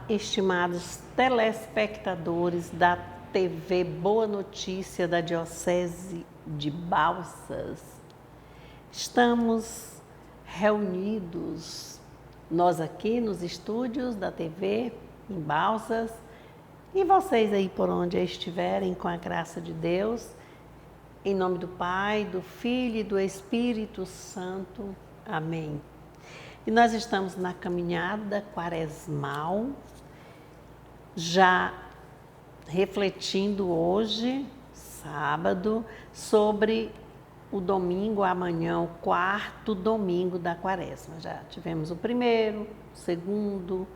estimados telespectadores da TV Boa Notícia da Diocese de Balsas. Estamos reunidos, nós aqui nos estúdios da TV em Balsas e vocês aí por onde estiverem, com a graça de Deus, em nome do Pai, do Filho e do Espírito Santo. Amém. E nós estamos na caminhada quaresmal, já refletindo hoje, sábado, sobre o domingo amanhã, o quarto domingo da quaresma. Já tivemos o primeiro, o segundo, o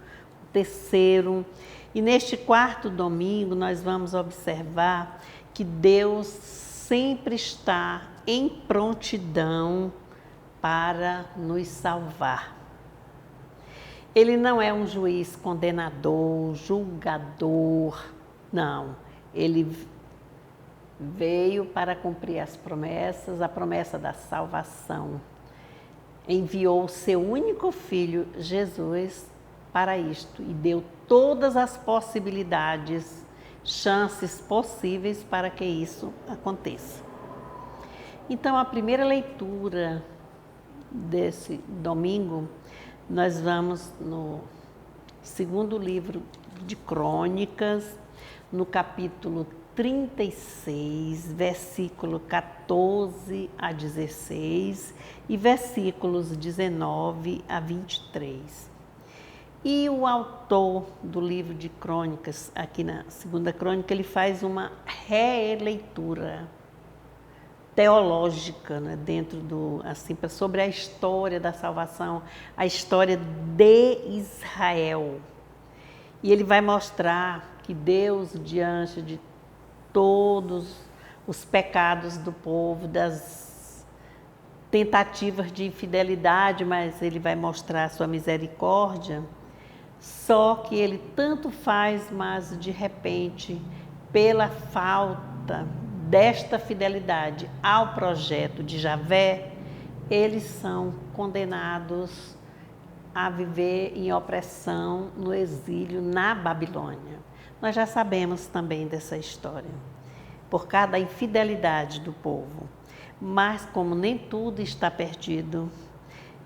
terceiro. E neste quarto domingo nós vamos observar que Deus sempre está em prontidão para nos salvar. Ele não é um juiz condenador, julgador, não. Ele veio para cumprir as promessas, a promessa da salvação. Enviou o seu único filho, Jesus, para isto e deu todas as possibilidades, chances possíveis para que isso aconteça. Então, a primeira leitura desse domingo, nós vamos no segundo livro de Crônicas, no capítulo 36, versículo 14 a 16 e versículos 19 a 23. E o autor do livro de Crônicas, aqui na segunda crônica, ele faz uma releitura teológica, né, dentro do, assim, sobre a história da salvação, a história de Israel. E ele vai mostrar que Deus, diante de todos os pecados do povo, das tentativas de infidelidade, mas ele vai mostrar a sua misericórdia, só que ele tanto faz, mas de repente, pela falta desta fidelidade ao projeto de Javé, eles são condenados a viver em opressão no exílio na Babilônia. Nós já sabemos também dessa história, por causa da infidelidade do povo. Mas como nem tudo está perdido,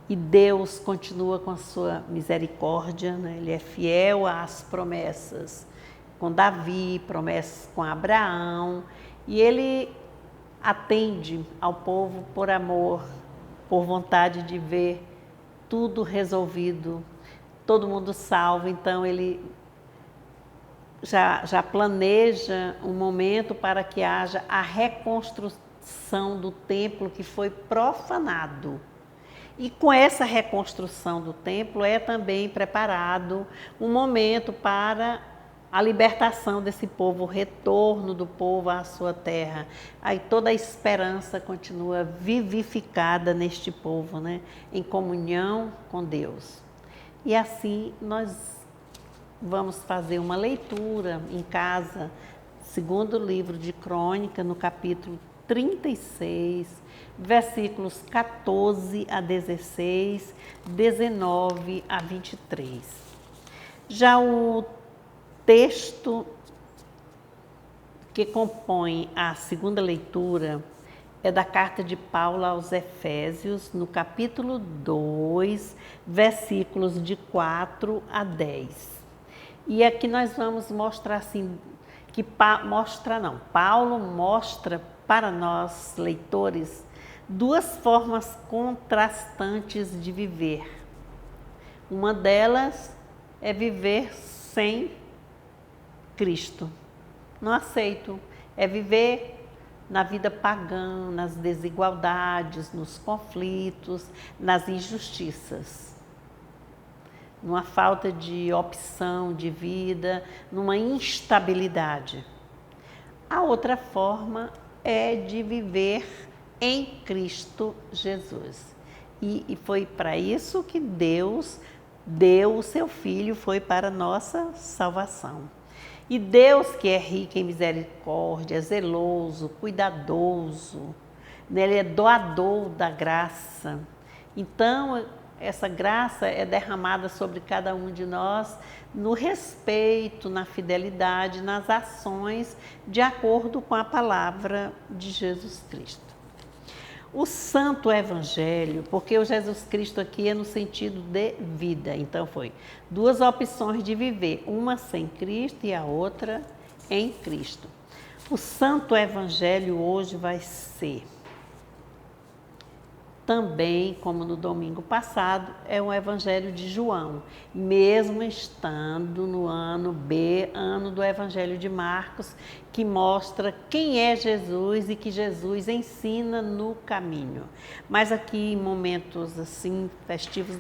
e Deus continua com a sua misericórdia, né? Ele é fiel às promessas com Davi, promessas com Abraão, e ele atende ao povo por amor, por vontade de ver tudo resolvido, todo mundo salvo. Então ele já planeja um momento para que haja a reconstrução do templo que foi profanado. E com essa reconstrução do templo é também preparado um momento para a libertação desse povo, o retorno do povo à sua terra. Aí toda a esperança continua vivificada neste povo, né? Em comunhão com Deus. E assim nós vamos fazer uma leitura em casa, segundo livro de Crônica, no capítulo 36, versículos 14 a 16, 19 a 23. Já o texto que compõe a segunda leitura é da carta de Paulo aos Efésios, no capítulo 2, versículos de 4 a 10. E aqui nós vamos mostrar assim, Paulo mostra para nós, leitores, duas formas contrastantes de viver. Uma delas é viver sem Cristo. Não aceito. É viver na vida pagã, nas desigualdades, nos conflitos, nas injustiças. Numa falta de opção de vida, numa instabilidade. A outra forma é de viver em Cristo Jesus. E foi para isso que Deus deu o seu Filho, foi para a nossa salvação. E Deus, que é rico em misericórdia, zeloso, cuidadoso, Ele é doador da graça. Então, essa graça é derramada sobre cada um de nós no respeito, na fidelidade, nas ações, de acordo com a palavra de Jesus Cristo. O Santo Evangelho, porque o Jesus Cristo aqui é no sentido de vida, então foi duas opções de viver, uma sem Cristo e a outra em Cristo. O Santo Evangelho hoje vai ser também, como no domingo passado, é o Evangelho de João, mesmo estando no ano B, ano do Evangelho de Marcos, que mostra quem é Jesus e que Jesus ensina no caminho. Mas aqui, em momentos assim festivos,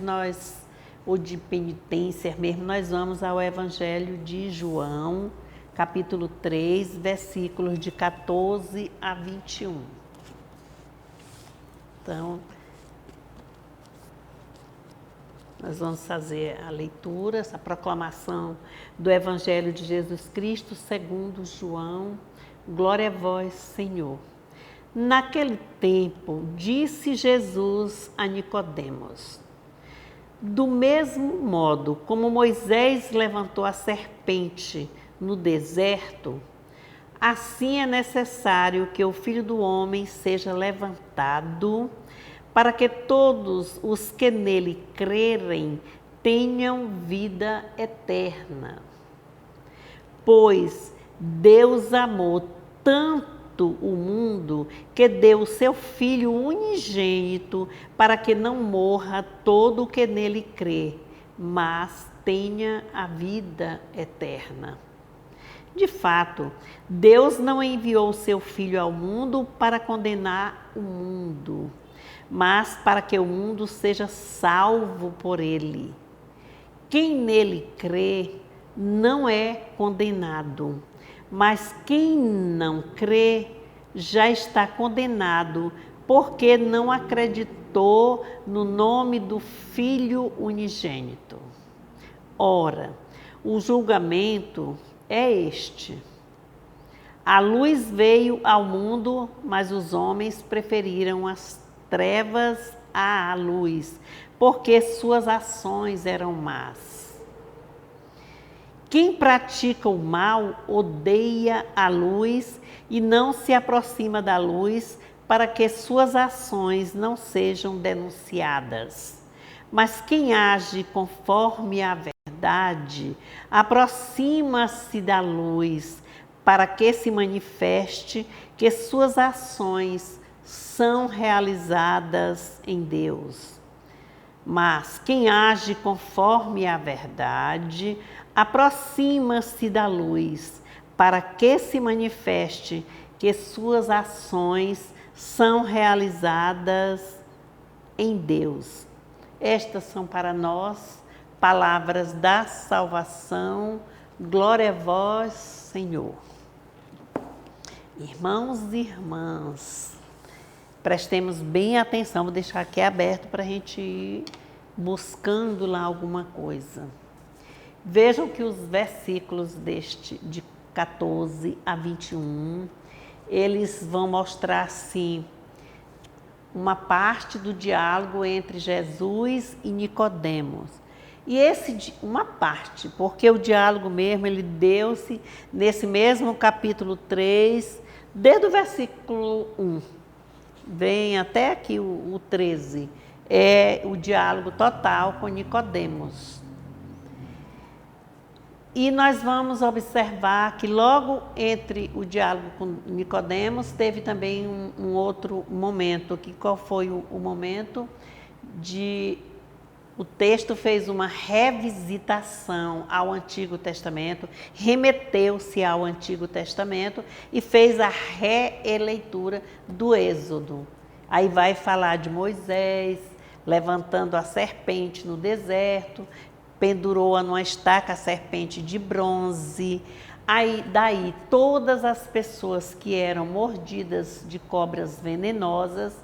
ou de penitência mesmo, nós vamos ao Evangelho de João, capítulo 3, versículos de 14 a 21. Então, nós vamos fazer a leitura, essa proclamação do Evangelho de Jesus Cristo segundo João. Glória a vós, Senhor. Naquele tempo, disse Jesus a Nicodemos: do mesmo modo como Moisés levantou a serpente no deserto, assim é necessário que o Filho do Homem seja levantado, para que todos os que nele crerem tenham vida eterna. Pois Deus amou tanto o mundo que deu o seu Filho unigênito, para que não morra todo o que nele crê, mas tenha a vida eterna. De fato, Deus não enviou o seu Filho ao mundo para condenar o mundo, mas para que o mundo seja salvo por ele. Quem nele crê não é condenado, mas quem não crê já está condenado, porque não acreditou no nome do Filho unigênito. Ora, o julgamento é este: a luz veio ao mundo, mas os homens preferiram as trevas à luz, porque suas ações eram más. Quem pratica o mal odeia a luz e não se aproxima da luz, para que suas ações não sejam denunciadas. Mas quem age conforme a verdade aproxima-se da luz, para que se manifeste que suas ações são realizadas em Deus. Mas quem age conforme a verdade aproxima-se da luz, para que se manifeste que suas ações são realizadas em Deus. Estas são para nós palavras da salvação. Glória a vós, Senhor. Irmãos e irmãs, prestemos bem atenção, vou deixar aqui aberto para a gente ir buscando lá alguma coisa. Vejam que os versículos de 14 a 21, eles vão mostrar assim uma parte do diálogo entre Jesus e Nicodemos. E uma parte, porque o diálogo mesmo, ele deu-se nesse mesmo capítulo 3, desde o versículo 1, vem até aqui o 13, é o diálogo total com Nicodemos. E nós vamos observar que logo entre o diálogo com Nicodemos teve também um outro momento, que qual foi o momento o texto fez uma revisitação ao Antigo Testamento, remeteu-se ao Antigo Testamento e fez a reeleitura do Êxodo. Aí vai falar de Moisés levantando a serpente no deserto, pendurou-a numa estaca a serpente de bronze. Aí, daí, todas as pessoas que eram mordidas de cobras venenosas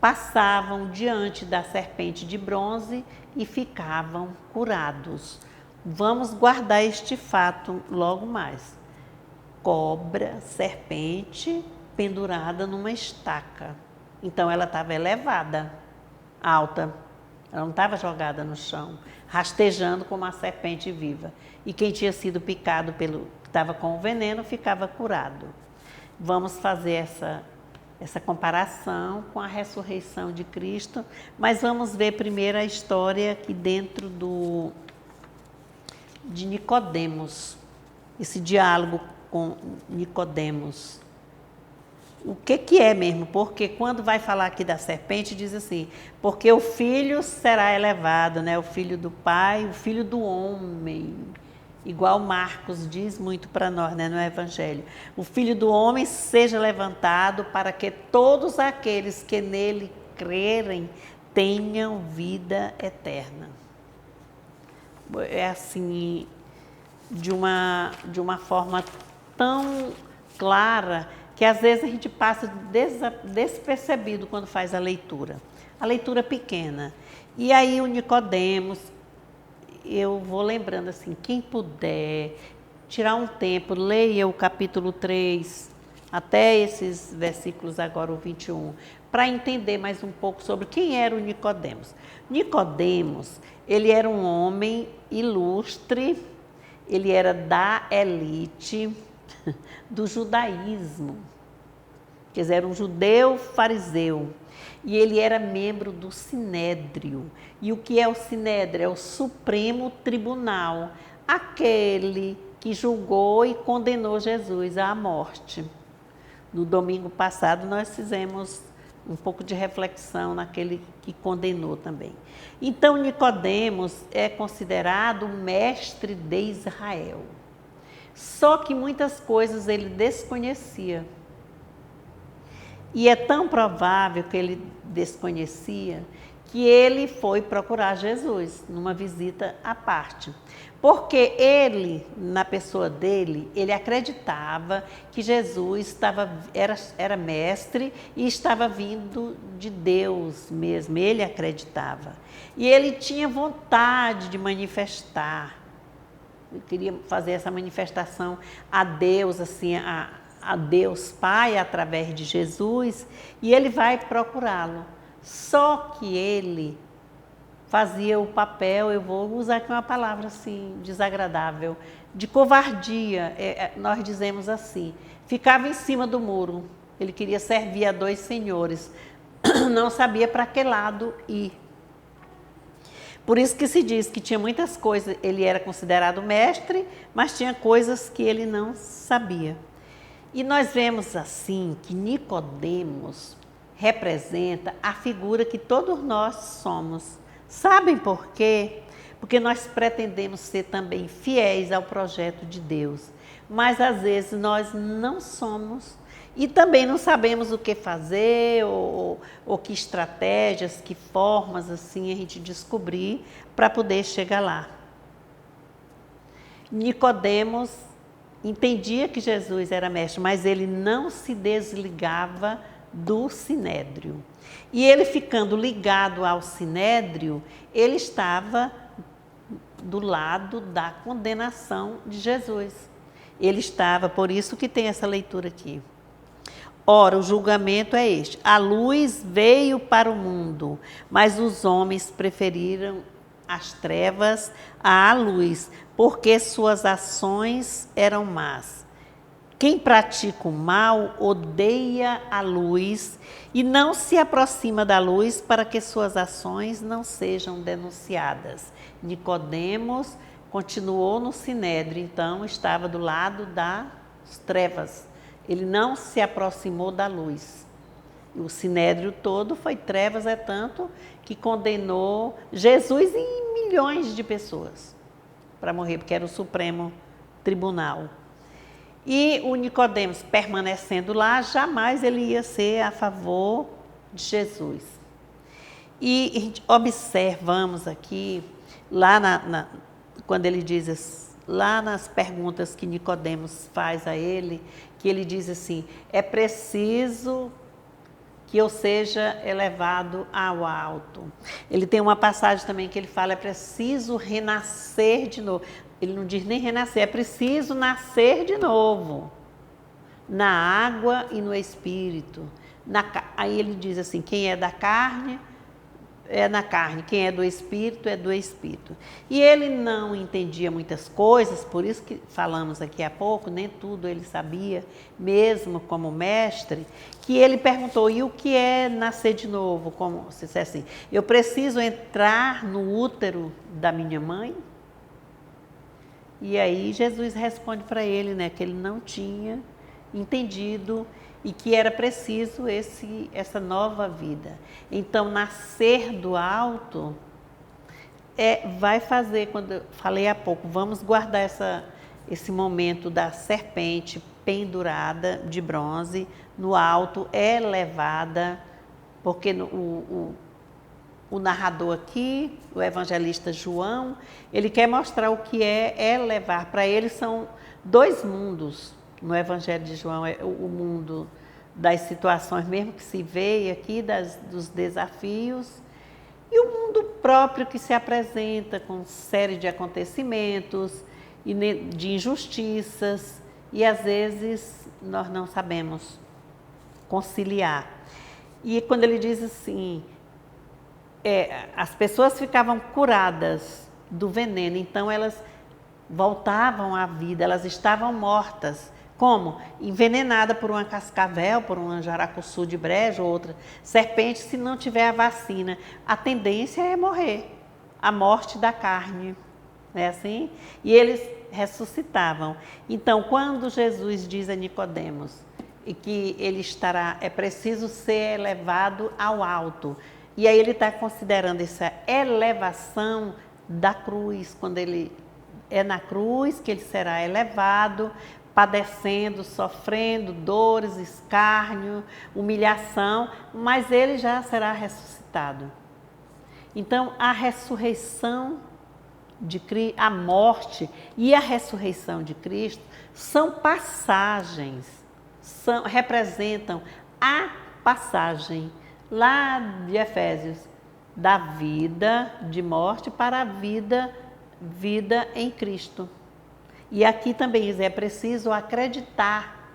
passavam diante da serpente de bronze e ficavam curados. Vamos guardar este fato logo mais. Cobra, serpente, pendurada numa estaca. Então ela estava elevada, alta. Ela não estava jogada no chão, rastejando como uma serpente viva. E quem tinha sido picado que estava com o veneno, ficava curado. Vamos fazer essa comparação com a ressurreição de Cristo, mas vamos ver primeiro a história aqui dentro de Nicodemos, esse diálogo com Nicodemos. O que é mesmo? Porque quando vai falar aqui da serpente, diz assim, porque o filho será elevado, né? O filho do pai, o filho do homem. Igual Marcos diz muito para nós, né, no Evangelho. O filho do homem seja levantado para que todos aqueles que nele crerem tenham vida eterna. É assim, de uma forma tão clara que às vezes a gente passa despercebido quando faz a leitura pequena. E aí o Nicodemos, eu vou lembrando assim, quem puder tirar um tempo, leia o capítulo 3, até esses versículos agora, o 21, para entender mais um pouco sobre quem era o Nicodemos. Nicodemos, ele era um homem ilustre, ele era da elite do judaísmo, quer dizer, era um judeu fariseu, e ele era membro do Sinédrio. E o que é o Sinédrio? É o Supremo Tribunal, aquele que julgou e condenou Jesus à morte. No domingo passado nós fizemos um pouco de reflexão naquele que condenou também. Então Nicodemos é considerado o mestre de Israel. Só que muitas coisas ele desconhecia. E é tão provável que ele desconhecia que ele foi procurar Jesus numa visita à parte. Porque ele, na pessoa dele, ele acreditava que Jesus era mestre e estava vindo de Deus mesmo, ele acreditava. E ele tinha vontade de manifestar, ele queria fazer essa manifestação a Deus, assim, a Deus Pai através de Jesus, e ele vai procurá-lo. Só que ele fazia o papel, eu vou usar aqui uma palavra assim, desagradável, de covardia, nós dizemos assim, ficava em cima do muro, ele queria servir a dois senhores, não sabia para que lado ir. Por isso que se diz que tinha muitas coisas, ele era considerado mestre, mas tinha coisas que ele não sabia. E nós vemos assim que Nicodemos representa a figura que todos nós somos. Sabem por quê? Porque nós pretendemos ser também fiéis ao projeto de Deus, mas às vezes nós não somos e também não sabemos o que fazer ou que estratégias, que formas assim a gente descobrir para poder chegar lá. Nicodemos entendia que Jesus era mestre, mas ele não se desligava do Sinédrio. E ele ficando ligado ao Sinédrio, ele estava do lado da condenação de Jesus. Ele estava, por isso que tem essa leitura aqui. Ora, o julgamento é este: a luz veio para o mundo, mas os homens preferiram as trevas à luz, porque suas ações eram más. Quem pratica o mal odeia a luz e não se aproxima da luz para que suas ações não sejam denunciadas. Nicodemos continuou no Sinédrio, então estava do lado das trevas. Ele não se aproximou da luz. O Sinédrio todo foi trevas, é tanto que condenou Jesus e milhões de pessoas para morrer, porque era o Supremo Tribunal. E o Nicodemos, permanecendo lá, jamais ele ia ser a favor de Jesus. E observamos aqui, lá quando ele diz, lá nas perguntas que Nicodemos faz a ele, que ele diz assim, é preciso que eu seja elevado ao alto. Ele tem uma passagem também que ele fala, é preciso renascer de novo. Ele não diz nem renascer, é preciso nascer de novo, na água e no Espírito. Aí ele diz assim, quem é da carne, é na carne, quem é do Espírito é do Espírito. E ele não entendia muitas coisas, por isso que falamos aqui há pouco, nem tudo ele sabia, mesmo como mestre, que ele perguntou, e o que é nascer de novo? Como se disser assim, eu preciso entrar no útero da minha mãe? E aí Jesus responde para ele, né, que ele não tinha entendido e que era preciso essa nova vida. Então, nascer do alto vai fazer, quando eu falei há pouco, vamos guardar esse momento da serpente pendurada de bronze no alto, elevada, porque o narrador aqui, o evangelista João, ele quer mostrar o que é elevar. Para ele são dois mundos. No Evangelho de João é o mundo das situações mesmo que se vê aqui, dos desafios, e o mundo próprio que se apresenta com série de acontecimentos e de injustiças, e às vezes nós não sabemos conciliar. E quando ele diz assim, as pessoas ficavam curadas do veneno, então elas voltavam à vida, elas estavam mortas. Como? Envenenada por uma cascavel, por uma jaracuçu de brejo ou outra serpente, se não tiver a vacina. A tendência é morrer, a morte da carne, não é assim? E eles ressuscitavam. Então, quando Jesus diz a Nicodemos e que ele é preciso ser elevado ao alto, e aí ele está considerando essa elevação da cruz, quando ele é na cruz que ele será elevado, padecendo, sofrendo dores, escárnio, humilhação, mas ele já será ressuscitado. Então, a ressurreição de Cristo, a morte e a ressurreição de Cristo são passagens, representam a passagem lá de Efésios, da vida de morte para a vida em Cristo. E aqui também diz, é preciso acreditar,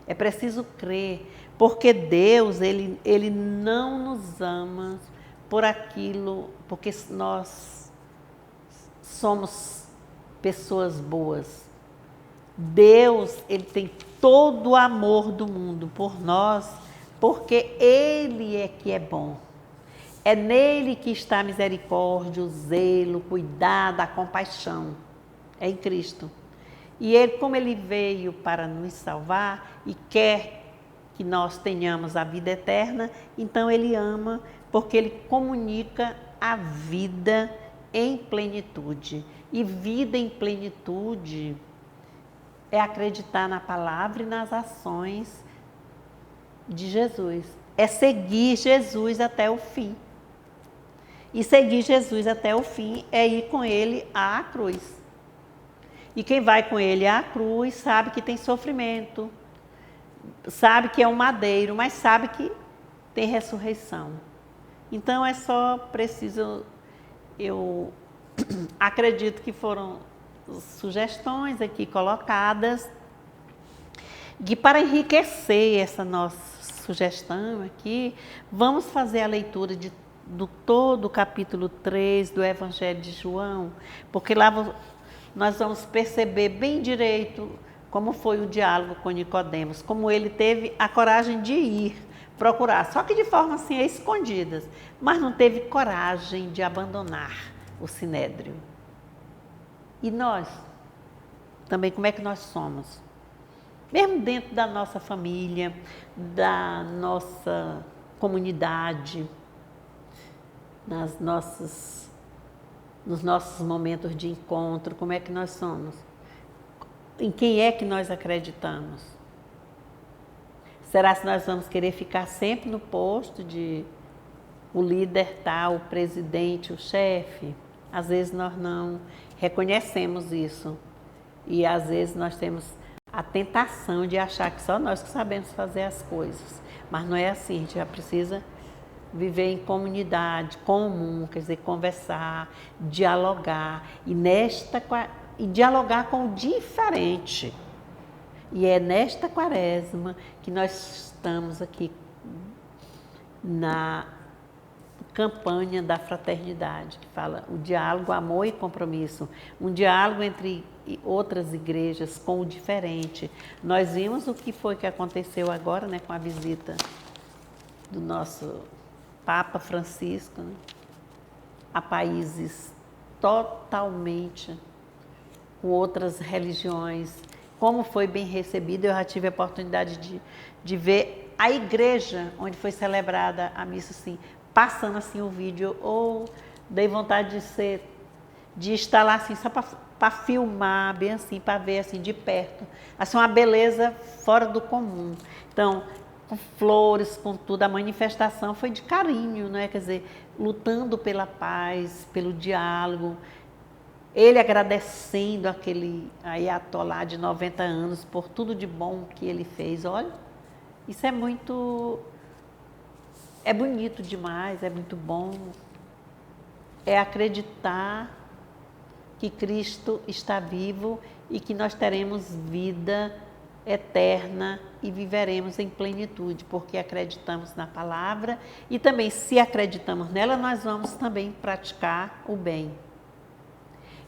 é preciso crer, porque Deus, Ele não nos ama por aquilo, porque nós somos pessoas boas. Deus, Ele tem todo o amor do mundo por nós, porque Ele é que é bom. É nele que está a misericórdia, o zelo, o cuidado, a compaixão. É em Cristo. E Ele, como Ele veio para nos salvar e quer que nós tenhamos a vida eterna, então Ele ama, porque Ele comunica a vida em plenitude. E vida em plenitude é acreditar na palavra e nas ações de Jesus. É seguir Jesus até o fim. E seguir Jesus até o fim é ir com Ele à cruz. E quem vai com Ele à cruz sabe que tem sofrimento, sabe que é um madeiro, mas sabe que tem ressurreição. Então é só preciso, eu acredito que foram sugestões aqui colocadas, que para enriquecer essa nossa sugestão aqui, vamos fazer a leitura do todo o capítulo 3 do Evangelho de João, porque lá nós vamos perceber bem direito como foi o diálogo com Nicodemos, como ele teve a coragem de ir procurar, só que de forma assim escondidas, mas não teve coragem de abandonar o sinédrio. E nós, também, como é que nós somos? Mesmo dentro da nossa família, da nossa comunidade, nos nossos momentos de encontro, como é que nós somos? Em quem é que nós acreditamos? Será que nós vamos querer ficar sempre no posto de o líder tal, o presidente, o chefe? Às vezes nós não reconhecemos isso. E às vezes nós temos a tentação de achar que só nós que sabemos fazer as coisas. Mas não é assim, a gente já precisa viver em comunidade, comum, quer dizer, conversar, dialogar. E dialogar com o diferente. E é nesta quaresma que nós estamos aqui no campanha da fraternidade, que fala o diálogo, amor e compromisso, um diálogo entre outras igrejas com o diferente. Nós vimos o que foi que aconteceu agora, né, com a visita do nosso Papa Francisco, né, a países totalmente com outras religiões, como foi bem recebido. Eu já tive a oportunidade de ver a igreja onde foi celebrada a missa, assim, passando assim o vídeo, ou dei vontade de estar lá assim, só para filmar, bem assim, para ver assim de perto, assim, uma beleza fora do comum. Então, com flores, com tudo, a manifestação foi de carinho, né? Quer dizer, lutando pela paz, pelo diálogo, ele agradecendo aquele aiatolá de 90 anos por tudo de bom que ele fez. Olha, isso é muito... é bonito demais, é muito bom. É acreditar que Cristo está vivo e que nós teremos vida eterna e viveremos em plenitude, porque acreditamos na palavra e também, se acreditamos nela, nós vamos também praticar o bem.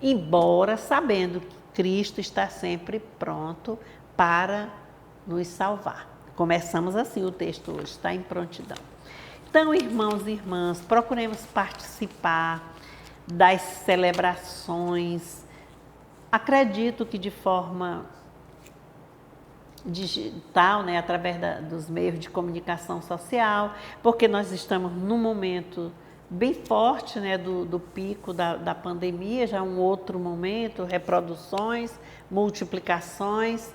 Embora sabendo que Cristo está sempre pronto para nos salvar. Começamos assim o texto hoje, está em prontidão. Então, irmãos e irmãs, procuremos participar das celebrações. Acredito que de forma digital, né, através dos meios de comunicação social, porque nós estamos num momento bem forte, né, do pico da pandemia, já um outro momento, reproduções, multiplicações,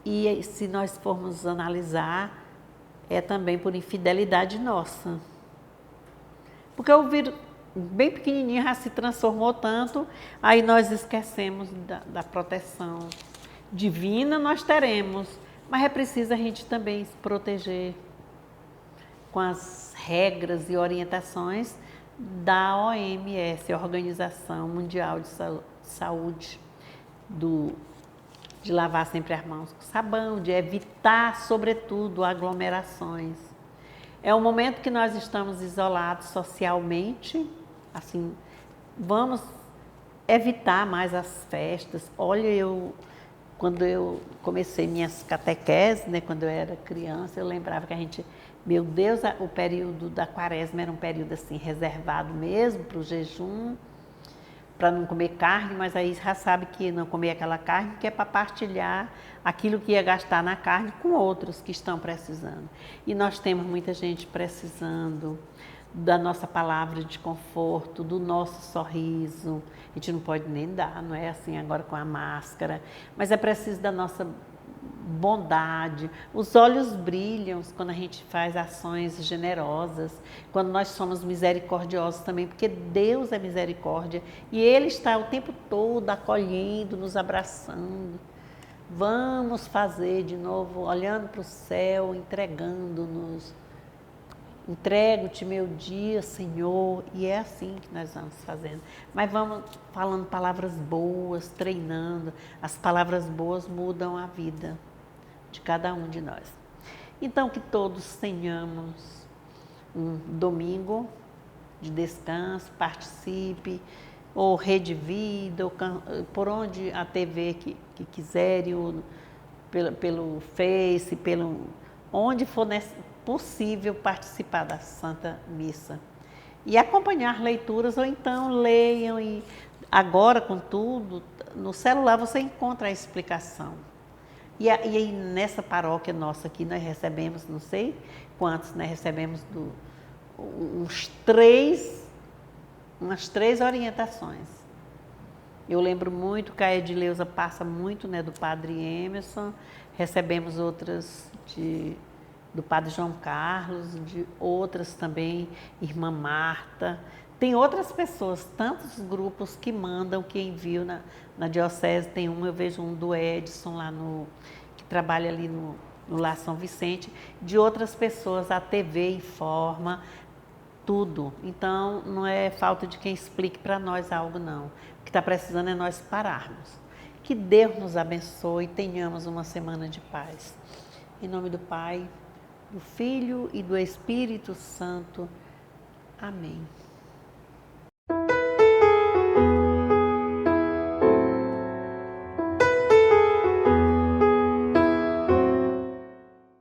e se nós formos analisar, é também por infidelidade nossa. Porque o vírus bem pequenininho já se transformou tanto, aí nós esquecemos da proteção divina, nós teremos, mas é preciso a gente também se proteger com as regras e orientações da OMS, a Organização Mundial de Saúde, de lavar sempre as mãos com sabão, de evitar, sobretudo, aglomerações. É um momento que nós estamos isolados socialmente, assim, vamos evitar mais as festas. Olha, quando eu comecei minhas catequeses, né, quando eu era criança, eu lembrava que a gente, meu Deus, o período da quaresma era um período assim reservado mesmo para o jejum, para não comer carne, mas aí já sabe que não comer aquela carne, que é para partilhar aquilo que ia gastar na carne com outros que estão precisando. E nós temos muita gente precisando da nossa palavra de conforto, do nosso sorriso. A gente não pode nem dar, não é assim agora com a máscara, mas é preciso da nossa bondade. Os olhos brilham quando a gente faz ações generosas, quando nós somos misericordiosos também, porque Deus é misericórdia e Ele está o tempo todo acolhendo, nos abraçando. Vamos fazer de novo, olhando para o céu, entregando-nos. Entrego-te meu dia, Senhor, e é assim que nós vamos fazendo. Mas vamos falando palavras boas, treinando. As palavras boas mudam a vida de cada um de nós. Então, que todos tenhamos um domingo de descanso, participe, ou Rede Vida, ou por onde a TV que quiserem, ou pelo Face, onde for possível participar da Santa Missa. E acompanhar leituras, ou então leiam, e agora com tudo, no celular você encontra a explicação. E aí nessa paróquia nossa aqui nós recebemos, não sei quantos, né, recebemos umas três orientações. Eu lembro muito que a Edileuza passa muito, né, do Padre Emerson, recebemos outras do Padre João Carlos, de outras também, Irmã Marta. Tem outras pessoas, tantos grupos que mandam, que enviam na diocese. Tem eu vejo um do Edson lá que trabalha ali no Lar São Vicente, de outras pessoas, a TV informa tudo. Então, não é falta de quem explique para nós algo, não. O que está precisando é nós pararmos. Que Deus nos abençoe e tenhamos uma semana de paz. Em nome do Pai, do Filho e do Espírito Santo. Amém.